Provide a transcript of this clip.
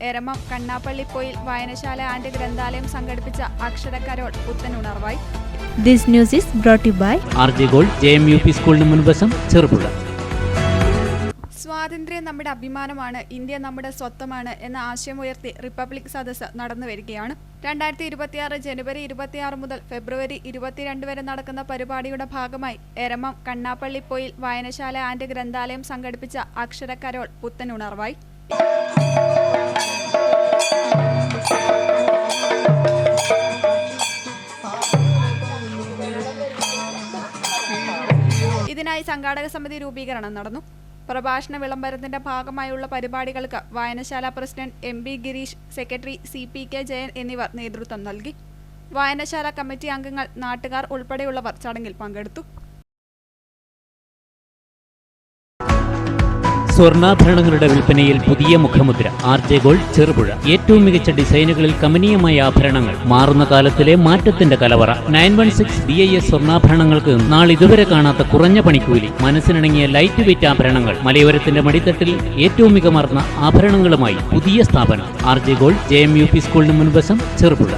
എരമം കണ്ണാപ്പള്ളിപ്പോയിൽ വായനശാല ആൻഡ് ഗ്രന്ഥാലയം സംഘടിപ്പിച്ച അക്ഷരക്കരോൾ പുത്തനുണർവായി. This news is brought you by RJ Gold JMUP സ്കൂളിന് മുൻവശം ചെറുപുഴ. സ്വാതന്ത്ര്യം നമ്മുടെ അഭിമാനമാണ്, ഇന്ത്യ നമ്മുടെ സ്വത്വമാണ് എന്ന ആശയമുയർത്തി റിപ്പബ്ലിക് സദസ്സ് നടന്നുവരികയാണ്. 2026 ജനുവരി 26 മുതൽ ഫെബ്രുവരി 22 വരെ നടക്കുന്ന പരിപാടിയുടെ ഭാഗമായി എരമം കണ്ണാപ്പള്ളിപ്പോയിൽ വായനശാല ആൻഡ് ഗ്രന്ഥാലയം സംഘടിപ്പിച്ച അക്ഷരക്കരോൾ പുത്തനുണർവായി. ഇതിനായി സംഘാടക സമിതി രൂപീകരണം നടന്നു. പ്രഭാഷണ വിളംബരത്തിന്റെ ഭാഗമായുള്ള പരിപാടികൾക്ക് വായനശാല president MB Girish, secretary CPK Jayan എന്നിവർ നേതൃത്വം നൽകി. വായനശാല കമ്മിറ്റി അംഗങ്ങൾ, നാട്ടുകാർ ഉൾപ്പെടെയുള്ളവർ ചടങ്ങിൽ പങ്കെടുത്തു. സ്വർണ്ണാഭരണങ്ങളുടെ വിൽപ്പനയിൽ പുതിയ മുഖമുദ്ര RJ Gold ചെറുപുഴ. ഏറ്റവും മികച്ച ഡിസൈനുകളിൽ കമനീയമായ ആഭരണങ്ങൾ, മാറുന്ന കാലത്തിലെ മാറ്റത്തിന്റെ കലവറ. 916 BIS സ്വർണ്ണാഭരണങ്ങൾക്ക് നാളിതുവരെ കാണാത്ത കുറഞ്ഞ പണിക്കൂലി, മനസ്സിനിണങ്ങിയ ലൈറ്റ് വെയ്റ്റ് ആഭരണങ്ങൾ, മലയോരത്തിന്റെ മടിത്തട്ടിൽ ഏറ്റവും മികമാർന്ന ആഭരണങ്ങളുമായി പുതിയ സ്ഥാപനം RJ Gold JMUP സ്കൂളിന് മുൻവശം ചെറുപുഴ.